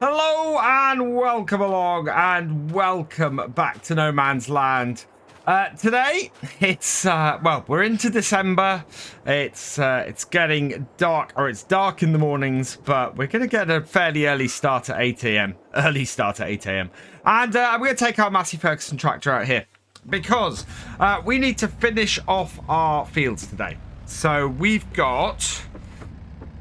Hello and welcome along and welcome back to No Man's Land. Today it's well, we're into December. It's getting dark, or it's dark in the mornings, but we're gonna get a fairly early start at 8 a.m. And I'm gonna take our Massey Ferguson tractor out here because we need to finish off our fields today. So we've got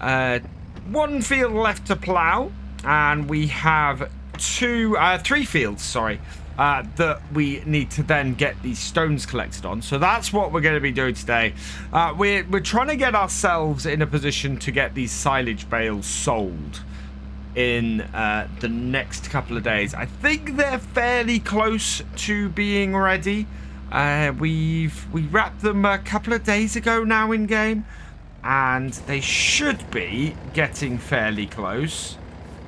one field left to plough. And we have three fields, that we need to then get these stones collected on. So that's what we're going to be doing today. We're trying to get ourselves in a position to get these silage bales sold in the next couple of days. I think they're fairly close to being ready. We wrapped them a couple of days ago now in game, and they should be getting fairly close.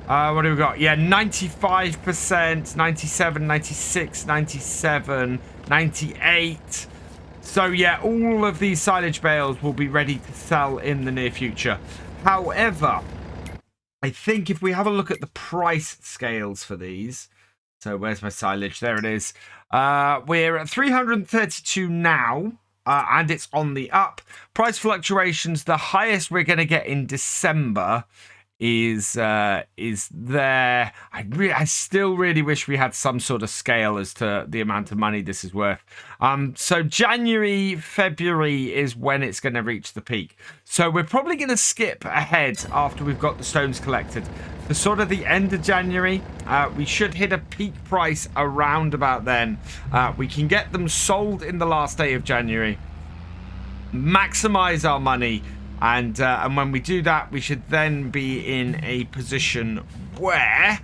What do we got? Yeah, 95%, 97, 96, 97, 98. So yeah, all of these silage bales will be ready to sell in the near future. However, I think if we have a look at the price scales for these. So where's my silage? There it is. We're at 332 now. And it's on the up. Price fluctuations, the highest we're going to get in December is there. I still really wish we had some sort of scale as to the amount of money this is worth. So January, February is when it's going to reach the peak. So we're probably going to skip ahead after we've got the stones collected. For sort of the end of January, we should hit a peak price around about then. We can get them sold in the last day of January, maximize our money. And when we do that, we should then be in a position where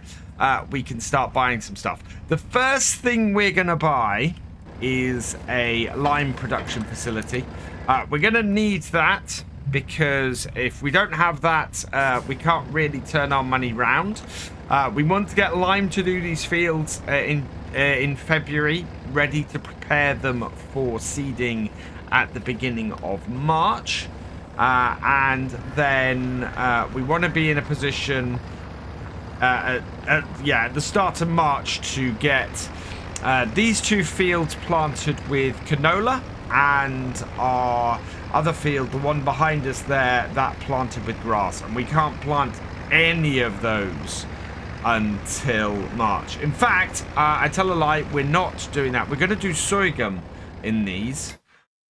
we can start buying some stuff. The first thing we're going to buy is a lime production facility. We're going to need that because if we don't have that, we can't really turn our money round. We want to get lime to do these fields in February, ready to prepare them for seeding at the beginning of March. And then we want to be in a position at the start of March to get these two fields planted with canola, and our other field, the one behind us there, that planted with grass. And we can't plant any of those until March. In fact, I tell a lie, we're not doing that. We're going to do sorghum in these,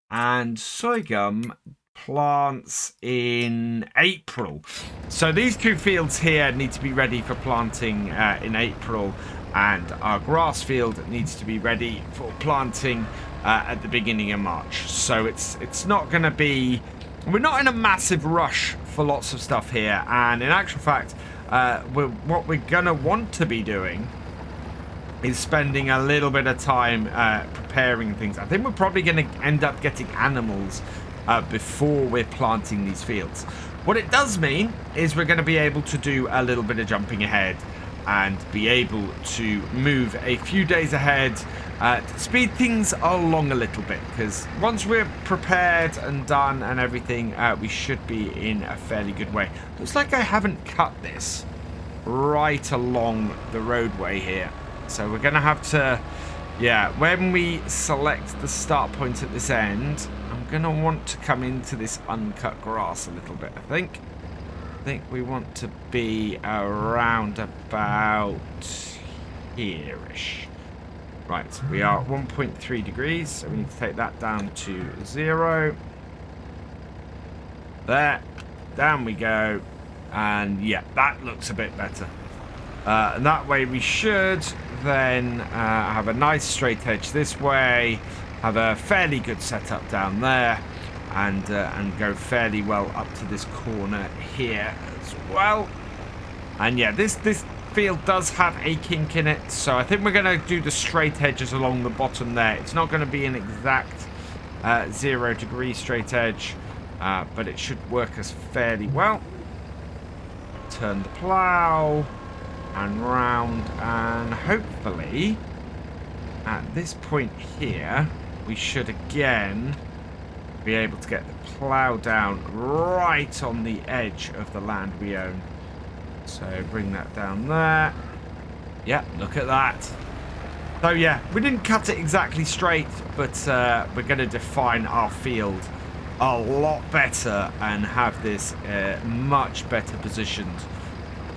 and sorghum plants in April. So these two fields here need to be ready for planting in April, and our grass field needs to be ready for planting at the beginning of March. So it's not going to be, we're not in a massive rush for lots of stuff here, and in actual fact what we're going to want to be doing is spending a little bit of time preparing things. I think we're probably going to end up getting animals before we're planting these fields. What it does mean is we're going to be able to do a little bit of jumping ahead and be able to move a few days ahead to speed things along a little bit, because once we're prepared and done and everything, we should be in a fairly good way. Looks like I haven't cut this right along the roadway here, so we're going to have to, when we select the start point at this end, I'm going to want to come into this uncut grass a little bit, I think. We want to be around about here-ish. Right, we are at 1.3 degrees, so we need to take that down to 0. There. Down we go. And yeah, that looks a bit better. And that way we should then have a nice straight edge this way, have a fairly good setup down there, and go fairly well up to this corner here as well. And yeah, this field does have a kink in it, so I think we're going to do the straight edges along the bottom there. It's not going to be an exact 0 degree straight edge, but it should work us fairly well. Turn the plough and round, and hopefully at this point here we should again be able to get the plough down right on the edge of the land we own. So bring that down there. Yeah, look at that. So yeah, we didn't cut it exactly straight, but we're going to define our field a lot better and have this much better positioned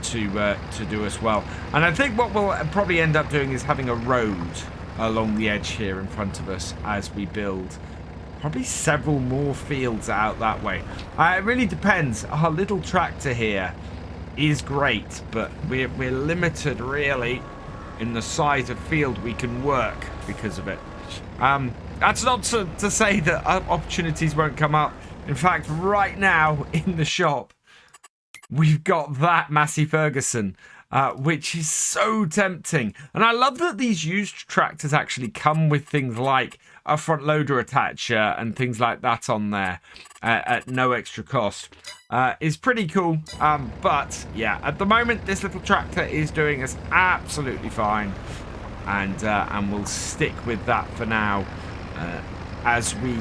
to do as well. And I think what we'll probably end up doing is having a road along the edge here in front of us as we build probably several more fields out that way. It really depends. Our little tractor here is great, but we're limited really in the size of field we can work because of it. That's not to say that opportunities won't come up. In fact, right now in the shop, we've got that Massey Ferguson, which is so tempting. And I love that these used tractors actually come with things like a front loader attacher and things like that on there at no extra cost. Is pretty cool. But yeah, at the moment, this little tractor is doing us absolutely fine. And we'll stick with that for now as we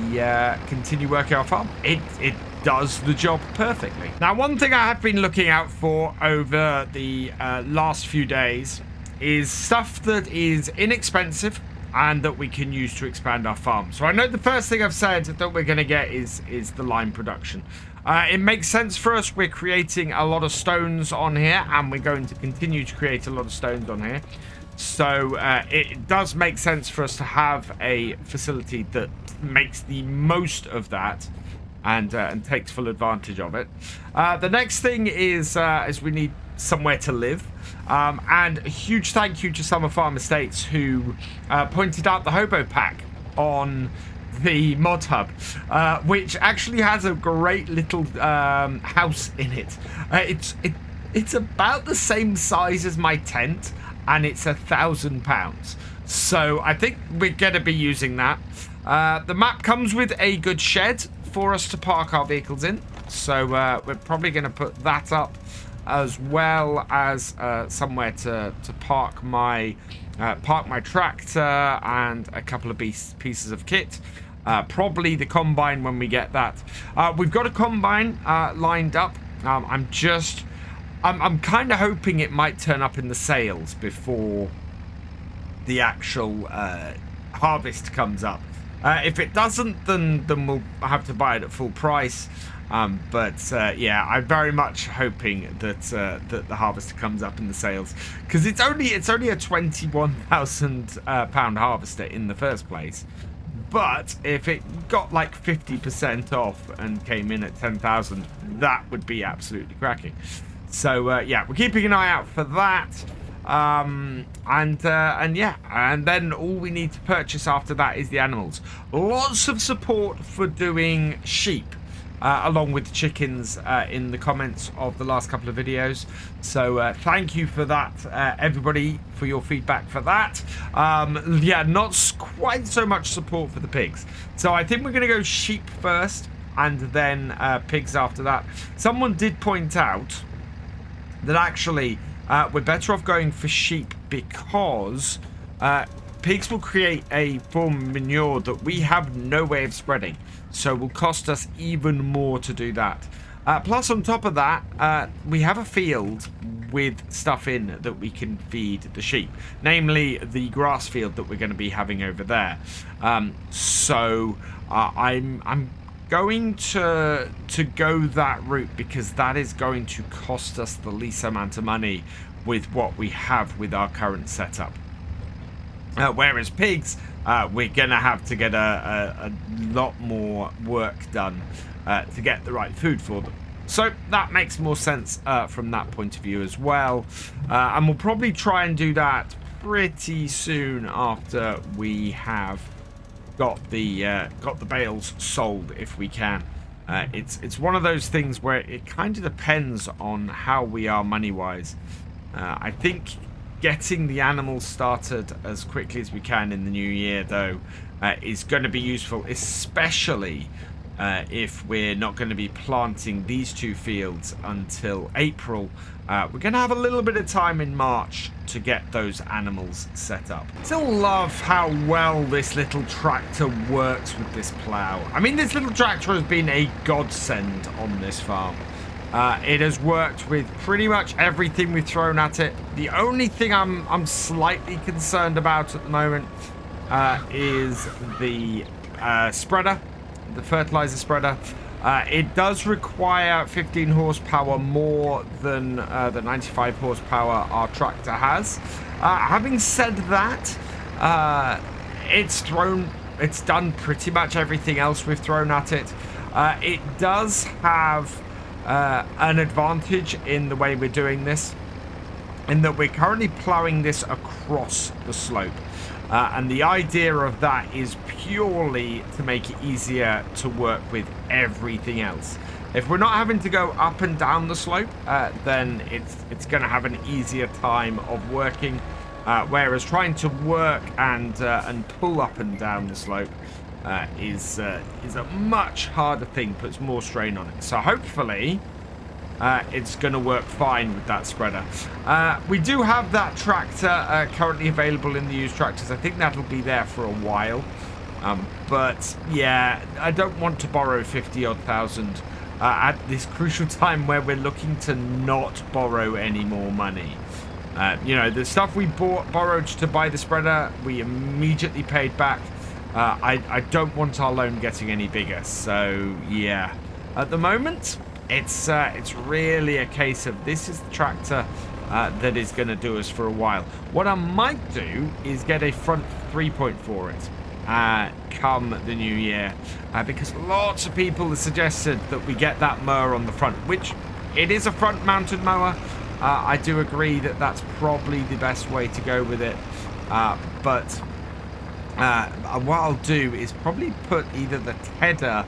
continue working our farm. It does the job perfectly. Now, one thing I have been looking out for over the last few days is stuff that is inexpensive and that we can use to expand our farm. So I know the first thing I've said that we're going to get is the lime production. It makes sense for us. We're creating a lot of stones on here, and we're going to continue to create a lot of stones on here. So it does make sense for us to have a facility that makes the most of that and takes full advantage of it. The next thing is we need somewhere to live. And a huge thank you to Summer Farm Estates who pointed out the Hobo Pack on the mod hub, which actually has a great little house in it. It's about the same size as my tent, and it's £1,000. So I think we're going to be using that. The map comes with a good shed for us to park our vehicles in. So we're probably going to put that up, as well as somewhere to park my tractor and a couple of pieces of kit. Probably the combine when we get that. We've got a combine lined up. I'm kind of hoping it might turn up in the sales before the actual harvest comes up. If it doesn't, then we'll have to buy it at full price. Yeah, I'm very much hoping that the harvester comes up in the sales, because it's only a £21,000 harvester in the first place. But if it got like 50% off and came in at 10,000, that would be absolutely cracking. So yeah, we're keeping an eye out for that. And then all we need to purchase after that is the animals. Lots of support for doing sheep. Along with chickens in the comments of the last couple of videos. So thank you for that, everybody, for your feedback for that. Yeah, not quite so much support for the pigs. So I think we're going to go sheep first and then pigs after that. Someone did point out that actually we're better off going for sheep because pigs will create a form of manure that we have no way of spreading. So it will cost us even more to do that. Plus, on top of that, we have a field with stuff in that we can feed the sheep. Namely, the grass field that we're going to be having over there. I'm going to go that route because that is going to cost us the least amount of money with what we have with our current setup. Whereas pigs, we're going to have to get a lot more work done to get the right food for them. So that makes more sense from that point of view as well. And we'll probably try and do that pretty soon after we have got the bales sold, if we can. It's one of those things where it kind of depends on how we are money-wise. I think getting the animals started as quickly as we can in the new year, though, is going to be useful, especially if we're not going to be planting these two fields until April. We're going to have a little bit of time in March to get those animals set up. Still love how well this little tractor works with this plough. I mean, this little tractor has been a godsend on this farm. It has worked with pretty much everything we've thrown at it. The only thing I'm slightly concerned about at the moment is the spreader, the fertilizer spreader. It does require 15 horsepower more than the 95 horsepower our tractor has. Having said that, it's done pretty much everything else we've thrown at it. It does have an advantage in the way we're doing this, in that we're currently ploughing this across the slope. And the idea of that is purely to make it easier to work with everything else. If we're not having to go up and down the slope, then it's going to have an easier time of working. Whereas trying to work and pull up and down the slope is a much harder thing, puts more strain on it. So hopefully it's going to work fine with that spreader. We do have that tractor currently available in the used tractors. I think that'll be there for a while. But yeah, I don't want to borrow 50-odd thousand at this crucial time where we're looking to not borrow any more money. You know, the stuff we borrowed to buy the spreader, we immediately paid back. I don't want our loan getting any bigger. So yeah, at the moment, it's really a case of this is the tractor that is going to do us for a while. What I might do is get a front 3-point for it come the new year, because lots of people have suggested that we get that mower on the front, which it is a front mounted mower. I do agree that that's probably the best way to go with it, but what I'll do is probably put either the tedder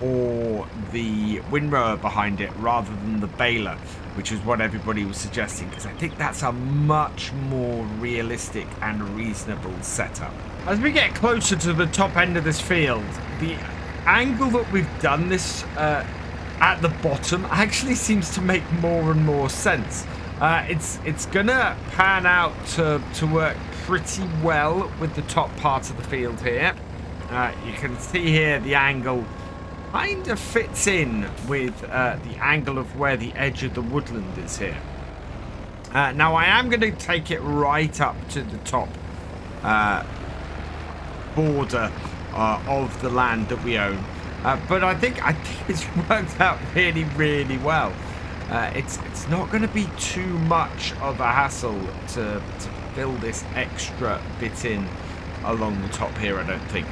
or the windrower behind it rather than the baler, which is what everybody was suggesting, because I think that's a much more realistic and reasonable setup. As we get closer to the top end of this field, the angle that we've done this at the bottom actually seems to make more and more sense. It's gonna pan out to work pretty well with the top part of the field here. You can see here the angle kind of fits in with the angle of where the edge of the woodland is here. Now I am going to take it right up to the top border of the land that we own, but I think it's worked out really, really well. It's not going to be too much of a hassle to fill this extra bit in along the top here, I don't think.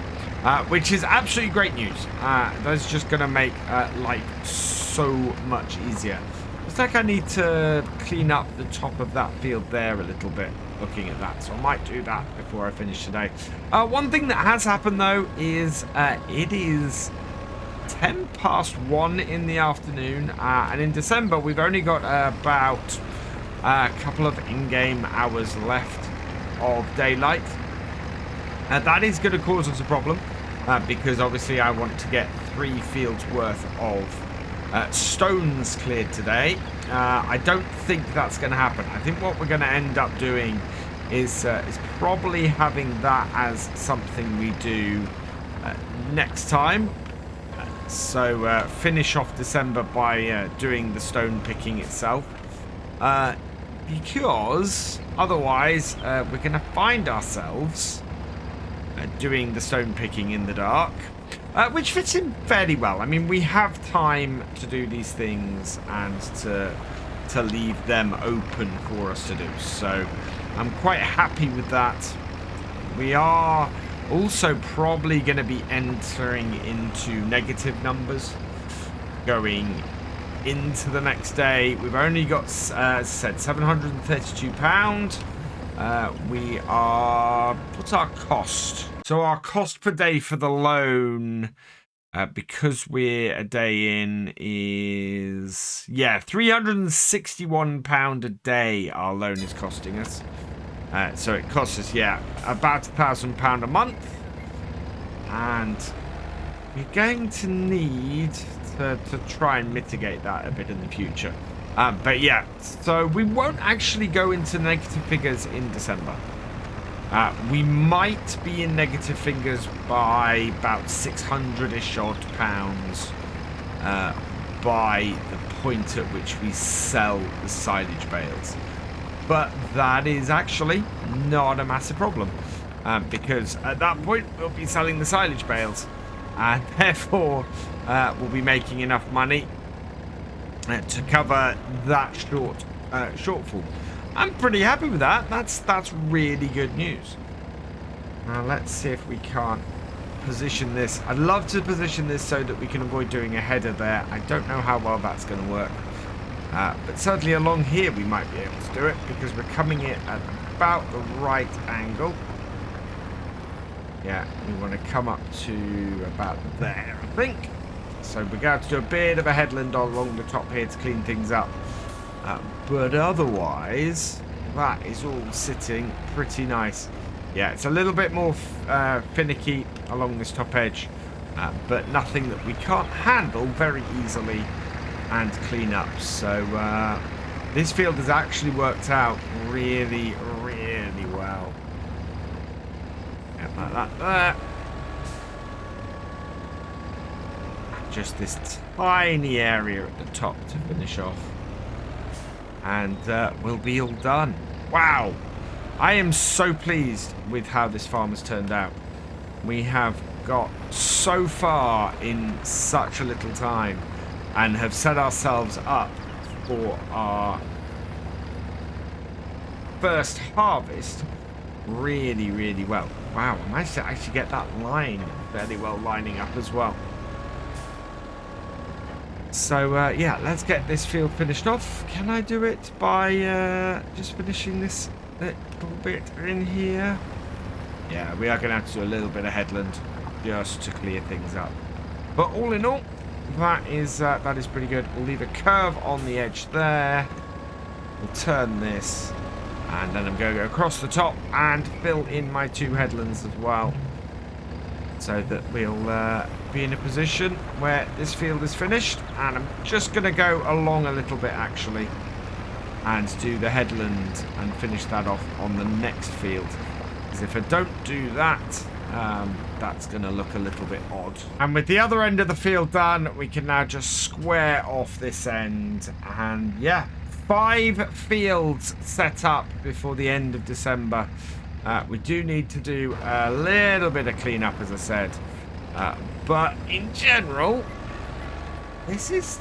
Which is absolutely great news. That's just going to make life so much easier. Looks like I need to clean up the top of that field there a little bit, looking at that. So I might do that before I finish today. One thing that has happened, though, is it is 1:10 in the afternoon. And in December, we've only got about a couple of in-game hours left of daylight. That is going to cause us a problem, because obviously I want to get 3 fields worth of stones cleared today. I don't think that's going to happen. I think what we're going to end up doing is probably having that as something we do next time. So finish off December by doing the stone picking itself. Because otherwise we're going to find ourselves doing the stone picking in the dark, which fits in fairly well. I mean, we have time to do these things and to leave them open for us to do. So I'm quite happy with that. We are also probably going to be entering into negative numbers going into the next day. We've only got, as I said, £732. We are, what's our cost? So our cost per day for the loan, because we're a day in, is, yeah, £361 a day our loan is costing us. So it costs us, yeah, about £1,000 a month. And we're going to need to try and mitigate that a bit in the future. But yeah, so we won't actually go into negative figures in December. We might be in negative figures by about 600-ish odd pounds by the point at which we sell the silage bales. But that is actually not a massive problem, because at that point we'll be selling the silage bales, and therefore we'll be making enough money to cover that shortfall. I'm pretty happy with that. That's really good news. Now let's see if we can't position this. I'd love to position this so that we can avoid doing a header there. I don't know how well that's going to work. But certainly along here we might be able to do it, because we're coming in at about the right angle. Yeah, we want to come up to about there, I think. So we're going to have to do a bit of a headland along the top here to clean things up. But otherwise, that is all sitting pretty nice. Yeah, it's a little bit more finicky along this top edge, but nothing that we can't handle very easily and clean up. So this field has actually worked out really, really well. Yeah, like that there. Just this tiny area at the top to finish off, and we'll be all done. Wow, I am so pleased with how this farm has turned out. We have got so far in such a little time, and have set ourselves up for our first harvest really, really well. Wow, I managed to actually get that line fairly well lining up as well. So yeah, let's get this field finished off. Can I do it by just finishing this little bit in here? Yeah, we are going to have to do a little bit of headland just to clear things up. But all in all, that is pretty good. We'll leave a curve on the edge there. We'll turn this, and then I'm going to go across the top and fill in my 2 headlands as well, so that we'll be in a position where this field is finished. And I'm just going to go along a little bit actually and do the headland and finish that off on the next field, because if I don't do that, that's going to look a little bit odd. And with the other end of the field done, we can now just square off this end. And yeah, 5 fields set up before the end of December. We do need to do a little bit of cleanup, as I said, but in general, this is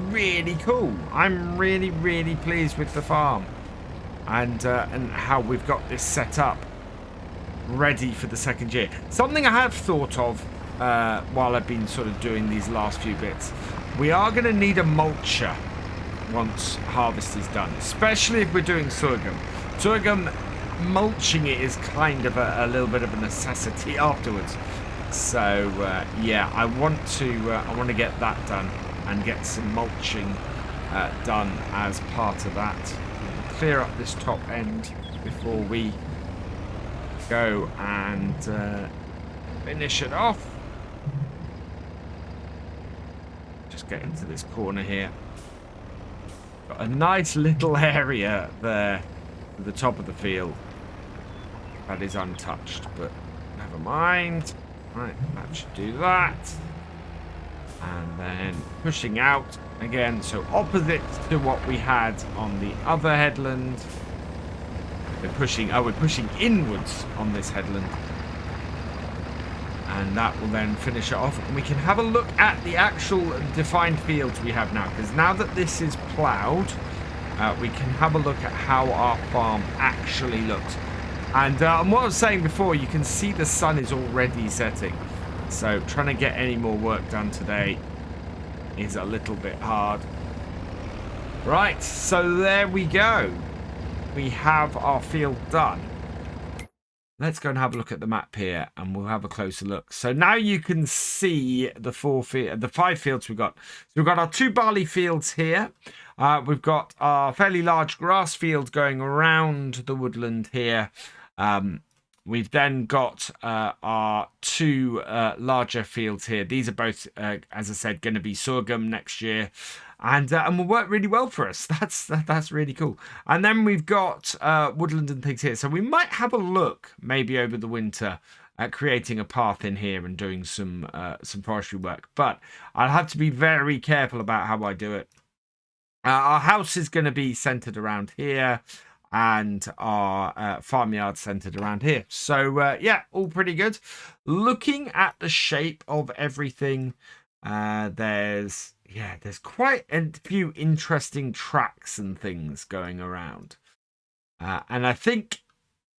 really cool. I'm really, really pleased with the farm, and how we've got this set up ready for the second year. Something I have thought of while I've been sort of doing these last few bits. We are going to need a mulcher once harvest is done, especially if we're doing sorghum. Sorghum, mulching it is kind of a little bit of a necessity afterwards. So yeah, I want to get that done and get some mulching done as part of that. Clear up this top end before we go and finish it off. Just get into this corner here. Got a nice little area there at the top of the field that is untouched, but never mind. Right, that should do that. And then pushing out again, so opposite to what we had on the other headland. We're pushing inwards on this headland, and that will then finish it off, and we can have a look at the actual defined fields we have now, because now that this is ploughed, we can have a look at how our farm actually looks. And what I was saying before, you can see the sun is already setting, so trying to get any more work done today is a little bit hard. Right, so there we go. We have our field done. Let's go and have a look at the map here, and we'll have a closer look. So now you can see the 5 fields we've got. So we've got our 2 barley fields here. We've got our fairly large grass field going around the woodland here. We've then got our 2 larger fields here. These are both, as I said, going to be sorghum next year. And will work really well for us. That's really cool. And then we've got woodland and things here. So we might have a look maybe over the winter at creating a path in here and doing some forestry work. But I'll have to be very careful about how I do it. Our house is going to be centered around here, and our farmyard centered around here. So yeah, all pretty good. Looking at the shape of everything, there's quite a few interesting tracks and things going around. And I think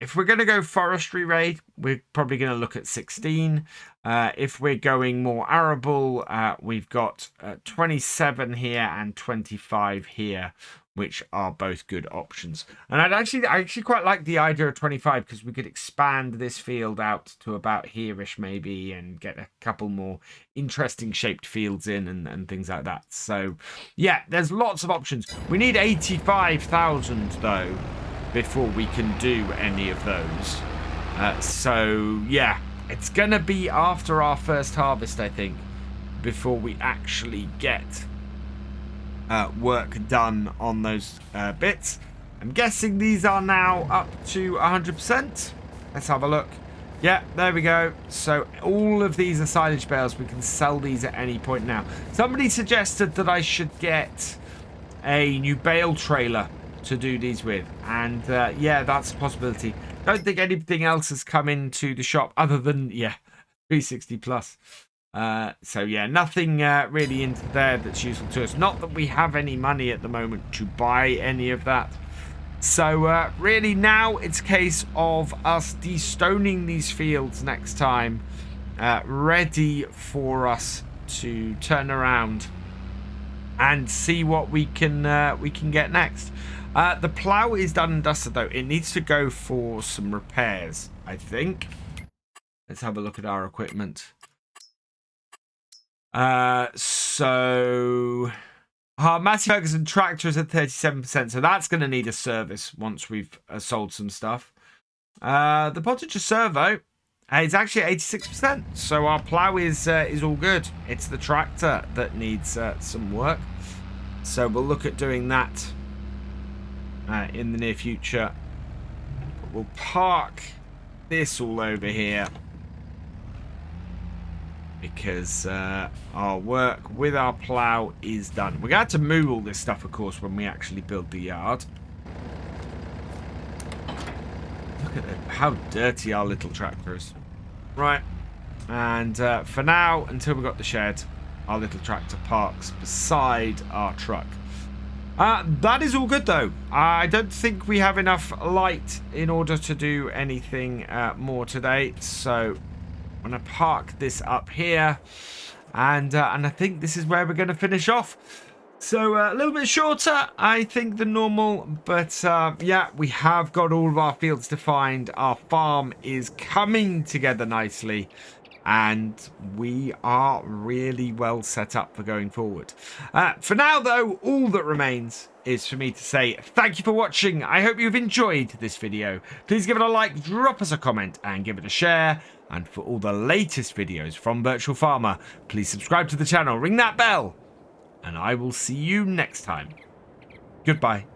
if we're going to go forestry raid, we're probably going to look at 16. If we're going more arable, we've got 27 here and 25 here, which are both good options. And I actually quite like the idea of 25 because we could expand this field out to about here-ish maybe and get a couple more interesting shaped fields in and things like that. So yeah, there's lots of options. We need 85,000 though before we can do any of those. So yeah, it's gonna be after our first harvest, I think, before we actually get work done on those bits. I'm guessing these are now up to 100%. Let's have a look. Yeah, there we go. So all of these are silage bales. We can sell these at any point now. Somebody suggested that I should get a new bale trailer to do these with, and yeah, that's a possibility. Don't think anything else has come into the shop other than 360 plus. So yeah, nothing really into there that's useful to us. Not that we have any money at the moment to buy any of that. So really now it's a case of us destoning these fields next time, ready for us to turn around and see what we can get next. The plough is done and dusted though. It needs to go for some repairs, I think. Let's have a look at our equipment. So Matthew Ferguson tractor is at 37%, so that's going to need a service once we've sold some stuff. The Potager servo is actually at 86%, so our plough is all good. It's the tractor that needs some work, so we'll look at doing that in the near future. But we'll park this all over here because our work with our plough is done. We're going to have to move all this stuff, of course, when we actually build the yard. Look at how dirty our little tractor is. Right, and for now, until we've got the shed, our little tractor parks beside our truck. That is all good though. I don't think we have enough light in order to do anything more today, so I'm going to park this up here, and I think this is where we're going to finish off. So a little bit shorter, I think, than normal, but yeah, we have got all of our fields defined. Our farm is coming together nicely, and we are really well set up for going forward. For now, though, all that remains is for me to say thank you for watching. I hope you've enjoyed this video. Please give it a like, drop us a comment, and give it a share. And for all the latest videos from Virtual Farmer, please subscribe to the channel, ring that bell, and I will see you next time. Goodbye.